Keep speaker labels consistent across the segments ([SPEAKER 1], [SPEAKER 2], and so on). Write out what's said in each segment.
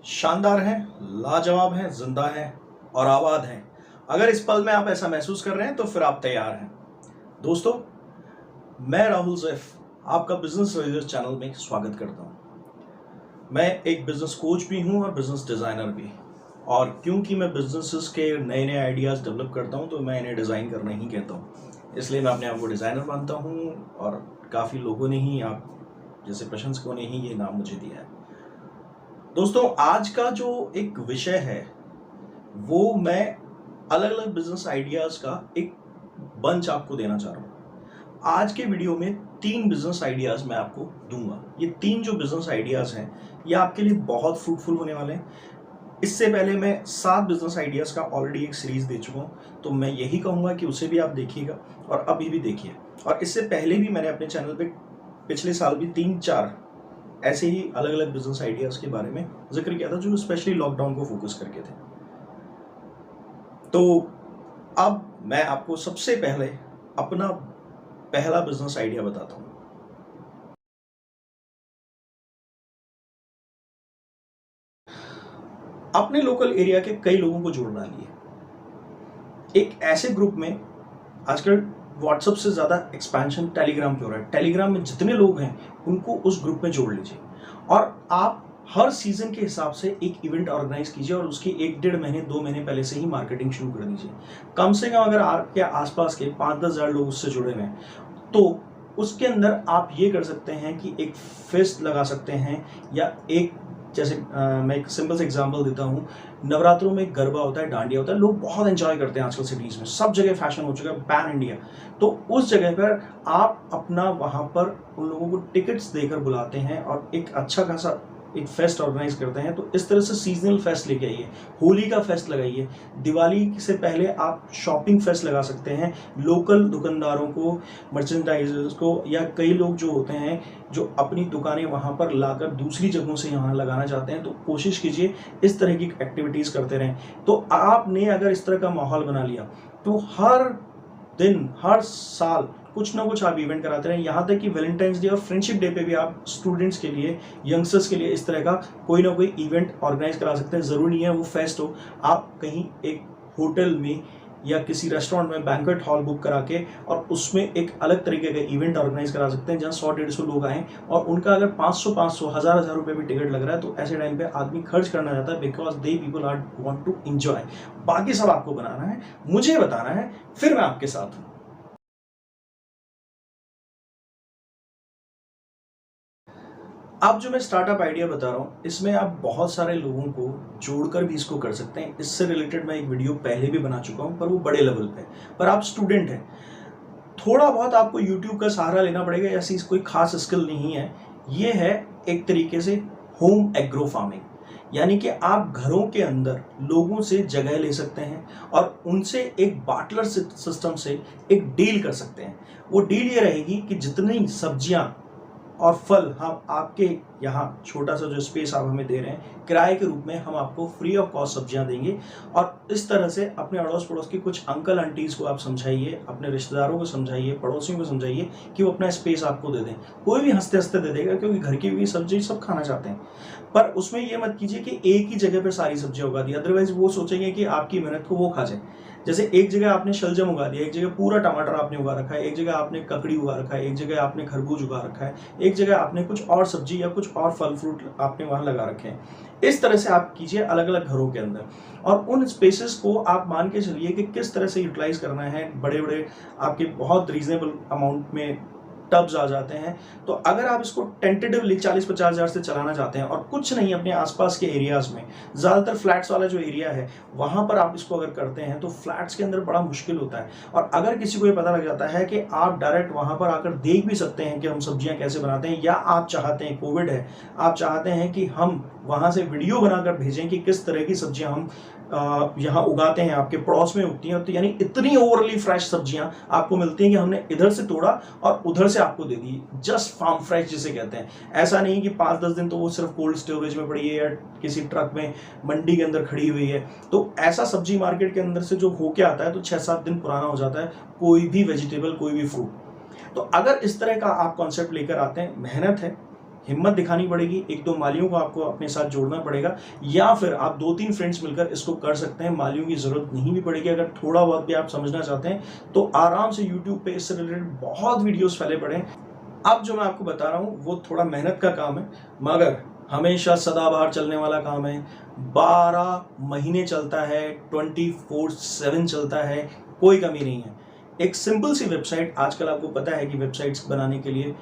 [SPEAKER 1] शानदार हैं, लाजवाब हैं, जिंदा हैं और आबाद हैं। अगर इस पल में आप ऐसा महसूस कर रहे हैं तो फिर आप तैयार हैं। दोस्तों, मैं राहुल जैफ आपका बिजनेस रिसर्च चैनल में स्वागत करता हूं। मैं एक बिजनेस कोच भी हूं और बिजनेस डिज़ाइनर भी। और क्योंकि मैं बिजनेसेस के नए नए आइडियाज़ डेवलप करता हूं तो मैं इन्हें डिज़ाइन करना ही कहता हूं। इसलिए मैं अपने आप को डिज़ाइनर मानता हूं और काफ़ी लोगों ने ही, आप जैसे प्रशंसकों ने ही ये नाम मुझे दिया है। दोस्तों, आज का जो एक विषय है वो मैं अलग अलग बिजनेस आइडियाज़ का एक बंच आपको देना चाह रहा हूँ। आज के वीडियो में 3 बिजनेस आइडियाज़ मैं आपको दूंगा। ये 3 जो बिजनेस आइडियाज़ हैं ये आपके लिए बहुत फ्रूटफुल होने वाले हैं। इससे पहले मैं 7 बिजनेस आइडियाज़ का ऑलरेडी एक सीरीज़ दे चुका हूँ, तो मैं यही कहूँगा कि उसे भी आप देखिएगा और अभी भी देखिए। और इससे पहले भी मैंने अपने चैनल पे पिछले साल भी 3-4 ऐसे ही अलग अलग बिजनेस आइडियाज़ के बारे में जिक्र किया था जो स्पेशली लॉकडाउन को फोकस करके थे। तो अब मैं आपको सबसे पहले अपना पहला बिजनेस आइडिया बताता हूं। अपने लोकल एरिया के कई लोगों को जोड़ना लिए एक ऐसे ग्रुप में। आजकल व्हाट्सएप से ज़्यादा एक्सपेंशन टेलीग्राम पे हो रहा है। टेलीग्राम में जितने लोग हैं उनको उस ग्रुप में जोड़ लीजिए और आप हर सीजन के हिसाब से एक इवेंट ऑर्गेनाइज कीजिए और उसके 1-1.5 महीने 2 महीने पहले से ही मार्केटिंग शुरू कर दीजिए। कम से कम अगर आपके आसपास के 5-10 हज़ार लोग उससे जुड़े हुए हैं तो उसके अंदर आप ये कर सकते हैं कि एक फेस्ट लगा सकते हैं, या एक जैसे मैं एक सिंपल से एग्जांपल देता हूँ। नवरात्रों में गरबा होता है, डांडिया होता है, लोग बहुत एंजॉय करते हैं आजकल सिटीज़ में, सब जगह फैशन हो चुका है पैन इंडिया। तो उस जगह पर आप अपना वहाँ पर उन लोगों को टिकट्स देकर बुलाते हैं और एक अच्छा खासा एक फेस्ट ऑर्गेनाइज करते हैं। तो इस तरह से सीजनल फेस्ट लेके आइए, होली का फेस्ट लगाइए, दिवाली से पहले आप शॉपिंग फेस्ट लगा सकते हैं। लोकल दुकानदारों को, मर्चेंडाइजर्स को, या कई लोग जो होते हैं जो अपनी दुकानें वहाँ पर लाकर दूसरी जगहों से यहाँ लगाना चाहते हैं, तो कोशिश कीजिए इस तरह की एक्टिविटीज़ करते रहें। तो आपने अगर इस तरह का माहौल बना लिया तो हर दिन, हर साल कुछ ना कुछ आप इवेंट कराते रहें। यहाँ तक कि वैलेंटाइंस डे और फ्रेंडशिप डे पे भी आप स्टूडेंट्स के लिए, यंगस्टर्स के लिए इस तरह का कोई ना कोई इवेंट ऑर्गेनाइज करा सकते हैं। ज़रूरी नहीं है वो फेस्ट हो, आप कहीं एक होटल में या किसी रेस्टोरेंट में बैंक्वेट हॉल बुक करा के और उसमें एक अलग तरीके का इवेंट ऑर्गेनाइज करा सकते हैं जहाँ 100-150 लोग आएँ और उनका अगर 500-500, 1000-1000 रुपये भी टिकट लग रहा है तो ऐसे टाइम पे आदमी खर्च करना चाहता है, because they people are want to enjoy. बाकी सब आपको बनाना है, मुझे बताना है, फिर मैं आपके साथ हूँ। अब जो मैं स्टार्टअप आइडिया बता रहा हूँ इसमें आप बहुत सारे लोगों को जोड़कर भी इसको कर सकते हैं। इससे रिलेटेड मैं एक वीडियो पहले भी बना चुका हूँ, पर वो बड़े लेवल पे। पर आप स्टूडेंट हैं, थोड़ा बहुत आपको यूट्यूब का सहारा लेना पड़ेगा, ऐसी कोई खास स्किल नहीं है। ये है एक तरीके से होम एग्रो फार्मिंग, यानी कि आप घरों के अंदर लोगों से जगह ले सकते हैं और उनसे एक बाटलर सिस्टम से एक डील कर सकते हैं। वो डील ये रहेगी कि जितनी सब्जियां और फल हम आपके यहाँ, छोटा सा जो स्पेस आप हमें दे रहे हैं किराए के रूप में, हम आपको फ्री ऑफ कॉस्ट सब्जियां देंगे। और इस तरह से अपने अड़ोस पड़ोस के कुछ अंकल आंटीज़ को आप समझाइए, अपने रिश्तेदारों को समझाइए, पड़ोसियों को समझाइए कि वो अपना स्पेस आपको दे दें। कोई भी हंसते हंसते दे देगा, क्योंकि घर की भी सब्जी सब खाना चाहते हैं। पर उसमें ये मत कीजिए कि एक ही जगह पर सारी सब्जियां उगा दी, अदरवाइज वो सोचेंगे कि आपकी मेहनत को वो खा जाए। जैसे एक जगह आपने शलजम उगा दिया, एक जगह पूरा टमाटर आपने उगा रखा है, एक जगह आपने ककड़ी उगा रखा है, एक जगह आपने खरबूज उगा रखा है, एक जगह आपने कुछ और सब्जी या कुछ और फल फ्रूट आपने वहां लगा रखे हैं। इस तरह से आप कीजिए अलग अलग घरों के अंदर, और उन स्पेसेस को आप मान के चलिए कि किस तरह से यूटिलाइज करना है। बड़े बड़े आपके बहुत रीजनेबल अमाउंट में टब्स आ जाते हैं। तो अगर आप इसको टेंटेटिवली 40-50 हज़ार से चलाना चाहते हैं और कुछ नहीं, अपने आसपास के एरियाज़ में, ज़्यादातर फ्लैट्स वाला जो एरिया है वहाँ पर आप इसको अगर करते हैं तो फ्लैट्स के अंदर बड़ा मुश्किल होता है। और अगर किसी को ये पता लग जाता है कि आप डायरेक्ट वहाँ पर आकर देख भी सकते हैं कि हम सब्जियाँ कैसे बनाते हैं, या आप चाहते हैं, कोविड है, आप चाहते हैं कि हम वहाँ से वीडियो बनाकर भेजें कि किस तरह की सब्जियाँ हम यहाँ उगाते हैं, आपके पड़ोस में उगती हैं, तो यानी इतनी ओवरली फ्रेश सब्जियां आपको मिलती हैं कि हमने इधर से तोड़ा और उधर से आपको दे दी, जस्ट फार्म फ्रेश जिसे कहते हैं। ऐसा नहीं कि 5-10 दिन तो वो सिर्फ कोल्ड स्टोरेज में पड़ी है या किसी ट्रक में मंडी के अंदर खड़ी हुई है। तो ऐसा सब्जी मार्केट के अंदर से जो होके आता है तो 6-7 दिन पुराना हो जाता है, कोई भी वेजिटेबल, कोई भी फ्रूट। तो अगर इस तरह का आप कॉन्सेप्ट लेकर आते हैं, मेहनत है, हिम्मत दिखानी पड़ेगी, 1-2 मालियों को आपको अपने साथ जोड़ना पड़ेगा, या फिर आप 2-3 फ्रेंड्स मिलकर इसको कर सकते हैं। मालियों की ज़रूरत नहीं भी पड़ेगी। अगर थोड़ा बहुत भी आप समझना चाहते हैं तो आराम से यूट्यूब पे इससे रिलेटेड बहुत वीडियोस फैले पड़े हैं। अब जो मैं आपको बता रहा हूँ वो थोड़ा मेहनत का काम है, मगर हमेशा सदाबहार चलने वाला काम है। 12 महीने चलता है, 24/7 चलता है, कोई कमी नहीं है। एक सिंपल सी वेबसाइट, आजकल आपको पता है कि वेबसाइट्स बनाने के लिए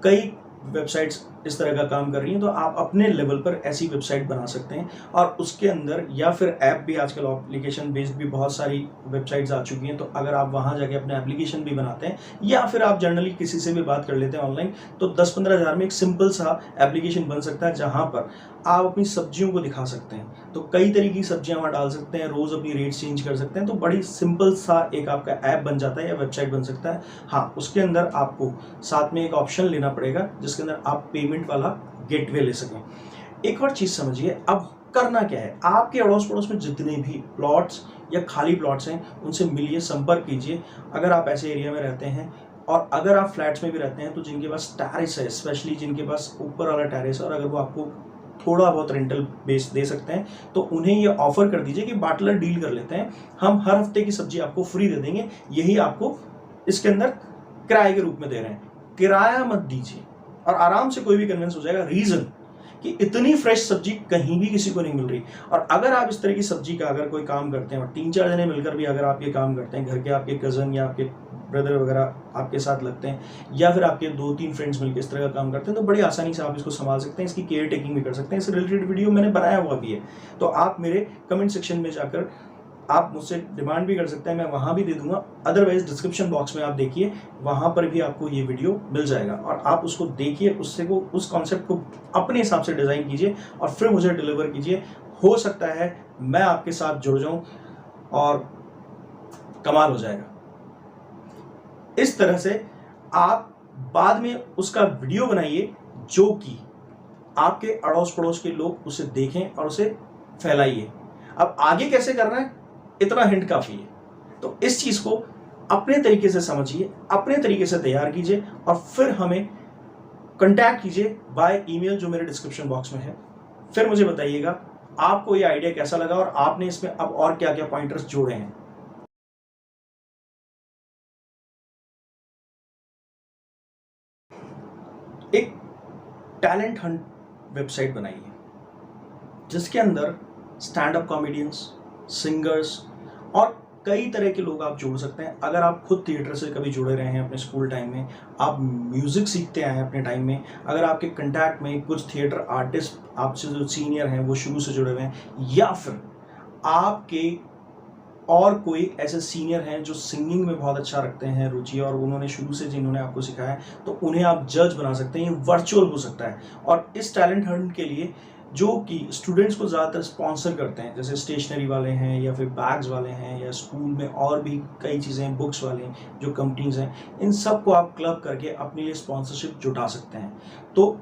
[SPEAKER 1] कई वेबसाइट्स इस तरह का काम कर रही हैं, तो आप अपने लेवल पर ऐसी वेबसाइट बना सकते हैं। और उसके अंदर या फिर ऐप भी, आजकल एप्लीकेशन बेस्ड भी बहुत सारी वेबसाइट्स आ चुकी हैं, तो अगर आप वहाँ जाके अपने एप्लीकेशन भी बनाते हैं या फिर आप जनरली किसी से भी बात कर लेते हैं ऑनलाइन, तो 10-15 हज़ार में एक सिंपल सा एप्लीकेशन बन सकता है जहाँ पर आप अपनी सब्जियों को दिखा सकते हैं। तो कई तरीके की सब्जियां वहाँ डाल सकते हैं, रोज़ अपनी रेट चेंज कर सकते हैं, तो बड़ी सिंपल सा एक आपका ऐप बन जाता है या वेबसाइट बन सकता है। हाँ, उसके अंदर आपको साथ में एक ऑप्शन लेना पड़ेगा जिसके अंदर आप पेमेंट वाला गेटवे ले सकें। एक और चीज़ समझिए, अब करना क्या है, आपके अड़ोस पड़ोस में जितने भी प्लॉट्स या खाली प्लॉट्स हैं उनसे मिलिए, संपर्क कीजिए। अगर आप ऐसे एरिया में रहते हैं और अगर आप फ्लैट्स में भी रहते हैं तो जिनके पास टेरेस है, स्पेशली जिनके पास ऊपर वाला टेरेस है, और अगर वो आपको थोड़ा बहुत रेंटल बेस दे सकते हैं तो उन्हें ये ऑफर कर दीजिए कि बाटलर डील कर लेते हैं, हम हर हफ्ते की सब्जी आपको फ्री दे देंगे, यही आपको इसके अंदर किराए के रूप में दे रहे हैं। किराया मत दीजिए और आराम से कोई भी कन्विंस हो जाएगा। रीजन कि इतनी फ्रेश सब्जी कहीं भी किसी को नहीं मिल रही। और अगर आप इस तरह की सब्जी का अगर कोई काम करते हैं और 3-4 जने मिलकर भी अगर आप ये काम करते हैं, घर के आपके कज़न या आपके ब्रदर वगैरह आपके साथ लगते हैं, या फिर आपके 2-3 फ्रेंड्स मिलकर इस तरह का काम करते हैं, तो बड़ी आसानी से आप इसको संभाल सकते हैं, इसकी केयर टेकिंग भी कर सकते हैं। इससे रिलेटेड वीडियो मैंने बनाया हुआ भी है, तो आप मेरे कमेंट सेक्शन में जाकर आप मुझसे डिमांड भी कर सकते हैं, मैं वहाँ भी दे दूंगा। अदरवाइज डिस्क्रिप्शन बॉक्स में आप देखिए, वहाँ पर भी आपको ये वीडियो मिल जाएगा और आप उसको देखिए, उससे को उस कॉन्सेप्ट को अपने हिसाब से डिज़ाइन कीजिए और फिर मुझे डिलीवर कीजिए। हो सकता है मैं आपके साथ जुड़ जाऊँ और कमाल हो जाएगा। इस तरह से आप बाद में उसका वीडियो बनाइए जो कि आपके अड़ोस पड़ोस के लोग उसे देखें और उसे फैलाइए। अब आगे कैसे करना है, इतना हिंट काफ़ी है। तो इस चीज़ को अपने तरीके से समझिए, अपने तरीके से तैयार कीजिए और फिर हमें कॉन्टैक्ट कीजिए बाय ईमेल जो मेरे डिस्क्रिप्शन बॉक्स में है। फिर मुझे बताइएगा आपको ये आइडिया कैसा लगा और आपने इसमें अब और क्या क्या पॉइंटर्स जोड़े हैं। एक टैलेंट हंट वेबसाइट बनाइए जिसके अंदर स्टैंड अप कॉमेडियंस, सिंगर्स और कई तरह के लोग आप जोड़ सकते हैं। अगर आप खुद थिएटर से कभी जुड़े रहे हैं अपने स्कूल टाइम में, आप म्यूज़िक सीखते आए हैं अपने टाइम में, अगर आपके कंटैक्ट में कुछ थिएटर आर्टिस्ट आपसे जो सीनियर हैं वो शुरू से जुड़े हुए हैं, या फिर आपके और कोई ऐसे सीनियर हैं जो सिंगिंग में बहुत अच्छा रखते हैं रुचि और उन्होंने शुरू से जिन्होंने आपको सिखाया है, तो उन्हें आप जज बना सकते हैं। ये वर्चुअल हो सकता है और इस टैलेंट हंट के लिए जो कि स्टूडेंट्स को ज़्यादातर स्पॉन्सर करते हैं, जैसे स्टेशनरी वाले हैं या फिर बैग्स वाले हैं या स्कूल में और भी कई चीज़ें, बुक्स वाले हैं जो कंपनीज़ हैं, इन सब को आप क्लब करके अपने लिए स्पॉन्सरशिप जुटा सकते हैं। तो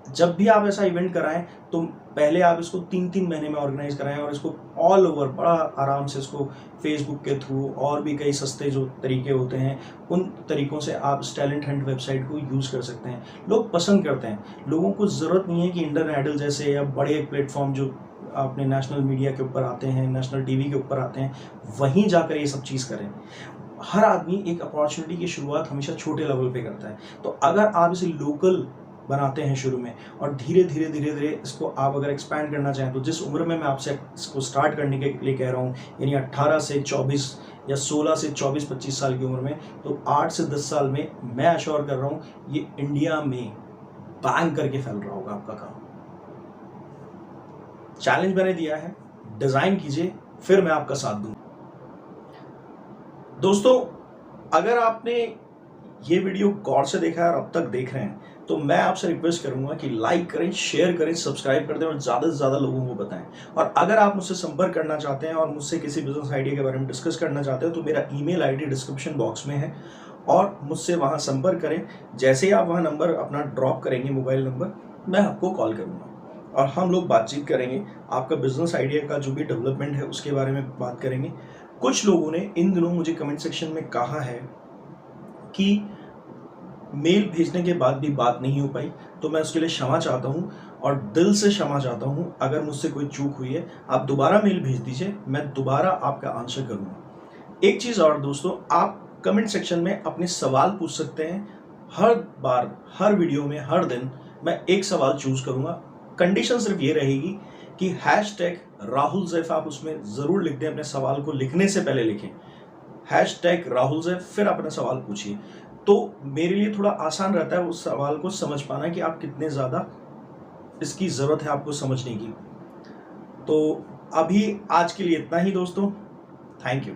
[SPEAKER 1] जब भी आप ऐसा इवेंट कराएं तो पहले आप इसको 3-3 महीने में ऑर्गेनाइज कराएं और इसको ऑल ओवर बड़ा आराम से इसको फेसबुक के थ्रू और भी कई सस्ते जो तरीके होते हैं उन तरीक़ों से आप इस टैलेंट हंट वेबसाइट को यूज़ कर सकते हैं। लोग पसंद करते हैं, लोगों को ज़रूरत नहीं है कि इंडियन आइडल जैसे या बड़े प्लेटफॉर्म जो अपने नेशनल मीडिया के ऊपर आते हैं, नेशनल टीवी के ऊपर आते हैं, वहीं जाकर ये सब चीज़ करें। हर आदमी एक अपॉर्चुनिटी की शुरुआत हमेशा छोटे लेवल पे करता है। तो अगर आप इसे लोकल बनाते हैं शुरू में और धीरे धीरे इसको आप अगर एक्सपैंड करना चाहें, तो जिस उम्र में मैं आपसे इसको स्टार्ट करने के लिए कह रहा हूँ, यानी 18 से 24 या 16 से 24-25 साल की उम्र में, तो 8 से 10 साल में मैं अश्योर कर रहा हूँ ये इंडिया में बैंग करके फैल रहा होगा आपका काम। चैलेंज मैंने दिया है, डिज़ाइन कीजिए, फिर मैं आपका साथ दूंगा। दोस्तों, अगर आपने ये वीडियो गौर से देखा है और अब तक देख रहे हैं, तो मैं आपसे रिक्वेस्ट करूंगा कि लाइक करें, शेयर करें, सब्सक्राइब कर दें और ज़्यादा से ज़्यादा लोगों को बताएं। और अगर आप मुझसे संपर्क करना चाहते हैं और मुझसे किसी बिजनेस आइडिया के बारे में डिस्कस करना चाहते हो, तो मेरा ईमेल आईडी डिस्क्रिप्शन बॉक्स में है और मुझसे वहाँ संपर्क करें। जैसे ही आप वहाँ नंबर अपना ड्रॉप करेंगे, मोबाइल नंबर, मैं आपको कॉल करूँगा और हम लोग बातचीत करेंगे। आपका बिजनेस आइडिया का जो भी डेवलपमेंट है उसके बारे में बात करेंगे। कुछ लोगों ने इन दिनों मुझे कमेंट सेक्शन में कहा है कि मेल भेजने के बाद भी बात नहीं हो पाई, तो मैं उसके लिए क्षमा चाहता हूँ और दिल से क्षमा चाहता हूँ। अगर मुझसे कोई चूक हुई है, आप दोबारा मेल भेज दीजिए, मैं दोबारा आपका आंसर करूँगा। एक चीज़ और दोस्तों, आप कमेंट सेक्शन में अपने सवाल पूछ सकते हैं। हर बार, हर वीडियो में, हर दिन मैं एक सवाल चूज करूँगा। कंडीशन सिर्फ ये रहेगी कि हैशटैग राहुल ज़ैफ आप उसमें ज़रूर लिख दें। अपने सवाल को लिखने से पहले लिखें हैशटैग राहुल ज़ैफ, फिर अपना सवाल पूछिए। तो मेरे लिए थोड़ा आसान रहता है उस सवाल को समझ पाना कि आप कितने ज़्यादा इसकी ज़रूरत है आपको समझने की। तो अभी आज के लिए इतना ही दोस्तों। Thank you.